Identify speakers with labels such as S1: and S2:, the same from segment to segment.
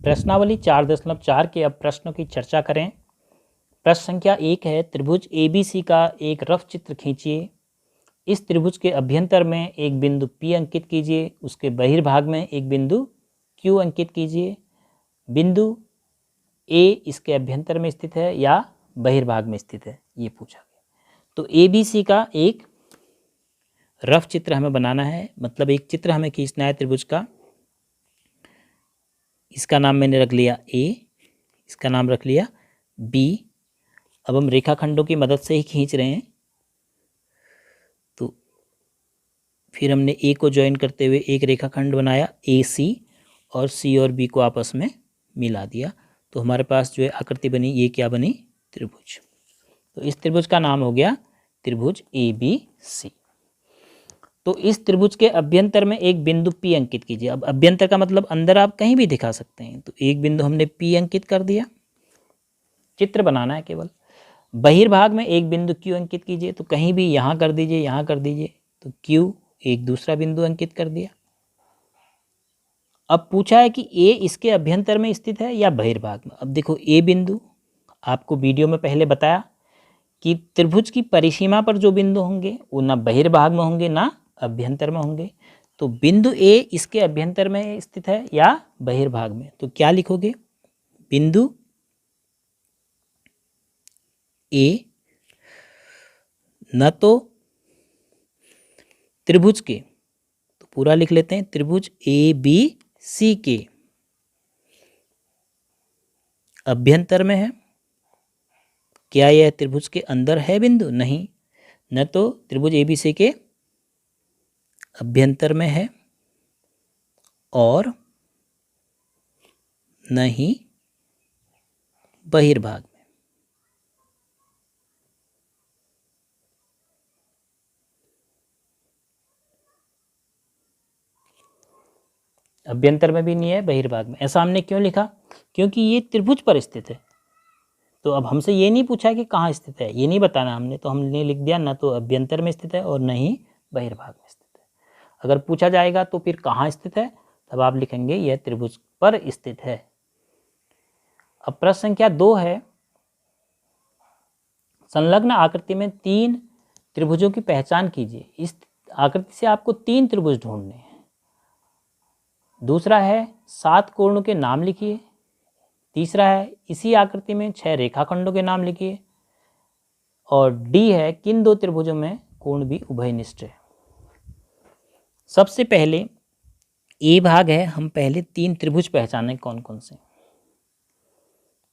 S1: प्रश्नावली 4.4 के अब प्रश्नों की चर्चा करें। प्रश्न संख्या 1 है, त्रिभुज ABC का एक रफ चित्र खींचिए। इस त्रिभुज के अभ्यंतर में एक बिंदु P अंकित कीजिए, उसके बहिर्भाग में एक बिंदु Q अंकित कीजिए। बिंदु A इसके अभ्यंतर में स्थित है या बहिर्भाग में स्थित है, ये पूछा गया। तो ABC का एक रफ चित्र हमें बनाना है, मतलब एक चित्र हमें खींचना है त्रिभुज का। इसका नाम मैंने रख लिया A, इसका नाम रख लिया B। अब हम रेखाखंडों की मदद से ही खींच रहे हैं। तो फिर हमने A को ज्वाइन करते हुए एक रेखाखंड बनाया AC और C और B को आपस में मिला दिया। तो हमारे पास जो है आकृति बनी, ये क्या बनी? त्रिभुज। तो इस त्रिभुज का नाम हो गया त्रिभुज ABC। तो इस त्रिभुज के अभ्यंतर में एक बिंदु P अंकित कीजिए। अब अभ्यंतर का मतलब अंदर आप कहीं भी दिखा सकते हैं। तो एक बिंदु हमने P अंकित कर दिया, चित्र बनाना है केवल। बहिर्भाग में एक बिंदु Q अंकित कीजिए, तो कहीं भी यहाँ कर दीजिए, यहाँ कर दीजिए। तो Q एक दूसरा बिंदु अंकित कर दिया। अब पूछा है कि A इसके अभ्यंतर में स्थित है या बहिर्भाग में। अब देखो A बिंदु, आपको वीडियो में पहले बताया कि त्रिभुज की परिसीमा पर जो बिंदु होंगे वो ना बहिर्भाग में होंगे ना अभ्यंतर में होंगे। तो बिंदु A इसके अभ्यंतर में स्थित है या बहिर्भाग में। तो क्या लिखोगे? बिंदु A न तो त्रिभुज के, तो पूरा लिख लेते हैं, त्रिभुज ABC के अभ्यंतर में है। क्या यह त्रिभुज के अंदर है बिंदु? नहीं, न तो त्रिभुज ABC के अभ्यंतर में है और न ही बहिर्भाग में। अभ्यंतर में भी नहीं है, बहिर्भाग में। ऐसा हमने क्यों लिखा? क्योंकि ये त्रिभुज पर स्थित है। तो अब हमसे ये नहीं पूछा कि कहाँ स्थित है, ये नहीं बताना हमने, तो हमने लिख दिया न तो अभ्यंतर में स्थित है और न ही बहिर्भाग में स्थित है। अगर पूछा जाएगा तो फिर कहाँ स्थित है, तब आप लिखेंगे यह त्रिभुज पर स्थित है। अब प्रश्न संख्या 2 है, संलग्न आकृति में 3 त्रिभुजों की पहचान कीजिए। इस आकृति से आपको 3 त्रिभुज ढूंढने हैं। दूसरा है 7 कोणों के नाम लिखिए। तीसरा है इसी आकृति में 6 रेखाखंडों के नाम लिखिए। और डी है किन 2 त्रिभुजों में कोण भी उभयनिष्ठ है। सबसे पहले ए भाग है, हम पहले 3 त्रिभुज पहचानें कौन कौन से।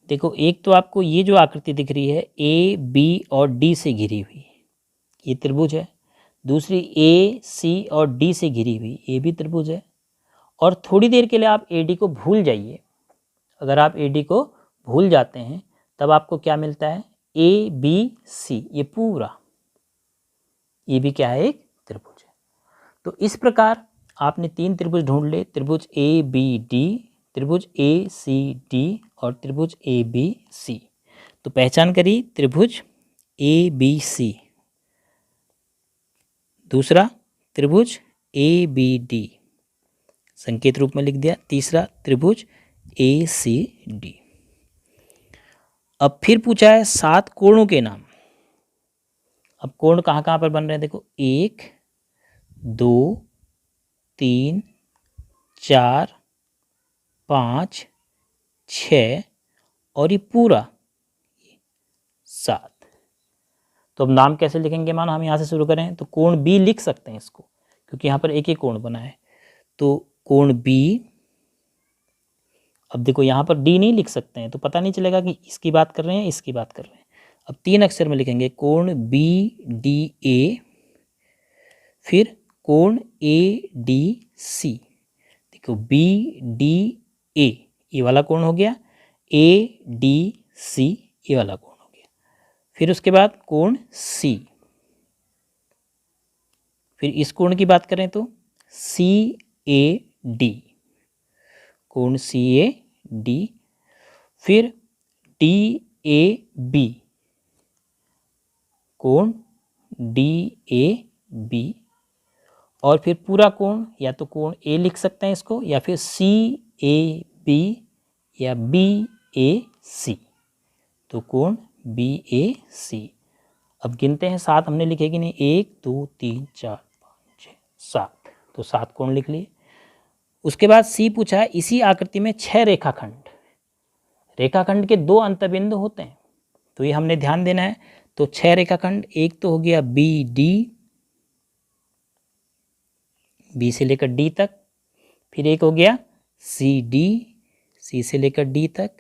S1: देखो, एक तो आपको ये जो आकृति दिख रही है AB और D से घिरी हुई, ये त्रिभुज है। दूसरी AC और D से घिरी हुई, ये भी त्रिभुज है। और थोड़ी देर के लिए आप AD को भूल जाइए। अगर आप AD को भूल जाते हैं तब आपको क्या मिलता है? ABC, ये पूरा, ये भी क्या है? एक त्रिभुज है। तो इस प्रकार आपने 3 त्रिभुज ढूंढ ले, त्रिभुज ABD, त्रिभुज ACD और त्रिभुज ABC। तो पहचान करी त्रिभुज ABC, दूसरा त्रिभुज ABD संकेत रूप में लिख दिया, तीसरा त्रिभुज ACD। अब फिर पूछा है 7 कोणों के नाम। अब कोण कहाँ कहाँ पर बन रहे हैं? देखो, 1 2 3 4 5 6 और ये पूरा 7। तो अब नाम कैसे लिखेंगे? मानो हम यहाँ से शुरू करें तो कोण B लिख सकते हैं इसको, क्योंकि यहाँ पर एक ही कोण बना है। तो कोण B, अब देखो यहाँ पर D नहीं लिख सकते हैं तो पता नहीं चलेगा कि इसकी बात कर रहे हैं, इसकी बात कर रहे हैं। अब 3 अक्षर में लिखेंगे, कोण BDA, फिर कोण ADC। देखो BDA ये वाला कोण हो गया, ADC ये वाला कोण हो गया। फिर उसके बाद कोण C, फिर इस कोण की बात करें तो CAD, कोण CAD, फिर DAB, कोण DAB, और फिर पूरा कोण, या तो कोण A लिख सकते हैं इसको, या फिर CAB या BAC। तो कोण BAC। अब गिनते हैं, 7 हमने लिखे कि नहीं, 1 2 3 4 5 6 7, तो 7 कोण लिख लिए। उसके बाद C पूछा है इसी आकृति में 6 रेखाखंड, रेखाखंड के 2 अंतबिंदु होते हैं, तो ये हमने ध्यान देना है। तो 6 रेखाखंड, एक तो हो गया BD, B से लेकर D तक, फिर एक हो गया CD, C से लेकर D तक,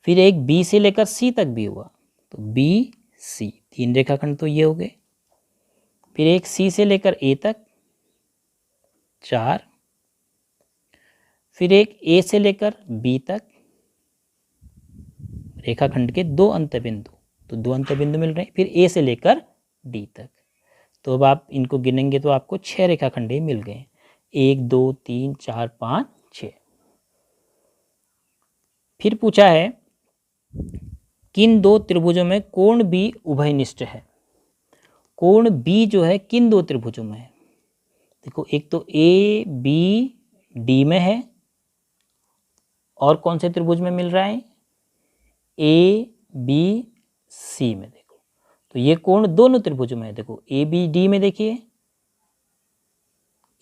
S1: फिर एक B से लेकर C तक भी हुआ, तो BC, 3 रेखाखंड तो ये हो गए। फिर एक C से लेकर A तक, 4, फिर एक A से लेकर B तक, रेखाखंड के 2 अंतबिंदु, तो 2 अंतबिंदु मिल रहे हैं। फिर A से लेकर D तक, तो अब आप इनको गिनेंगे तो आपको 6 रेखाखंड ही मिल गए, 1 2 3 4 5 6। फिर पूछा है किन 2 त्रिभुजों में कोण B उभयनिष्ठ है। कोण B जो है किन 2 त्रिभुजों में है, देखो एक तो ABD में है, और कौन से त्रिभुज में मिल रहा है, ABC में। देखो तो ये कोण दोनों त्रिभुजों में है, देखो ABD में देखिए,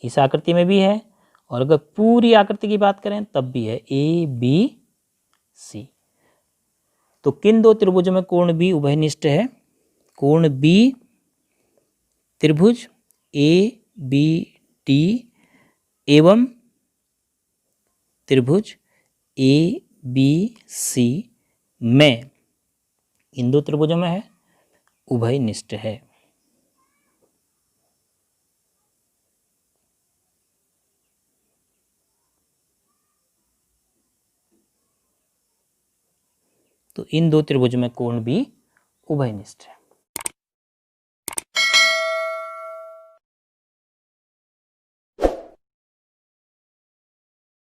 S1: इस आकृति में भी है, और अगर पूरी आकृति की बात करें तब भी है ABC। तो किन 2 त्रिभुजों में कोण B उभयनिष्ठ है, कोण B त्रिभुज ABD एवं त्रिभुज ABC में, इन 2 त्रिभुजों में है, उभयनिष्ठ है। तो इन 2 त्रिभुजों में कोण भी उभयनिष्ठ है।